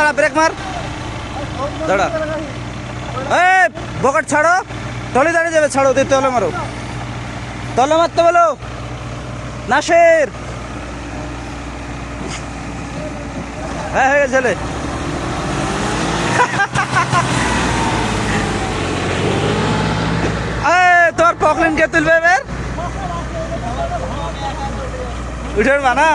দাঁড়া ব্রেক মার দাঁড়া এই বকট ছাড়ো টলি দাঁড়িয়ে যাবে ছাড়ো দিয়ে তলে মারো তলে মারতে বলো নাসির হ্যাঁ হয়ে গেছে ছেলে তোর পকলেন কে তুলবে এবার উঠে না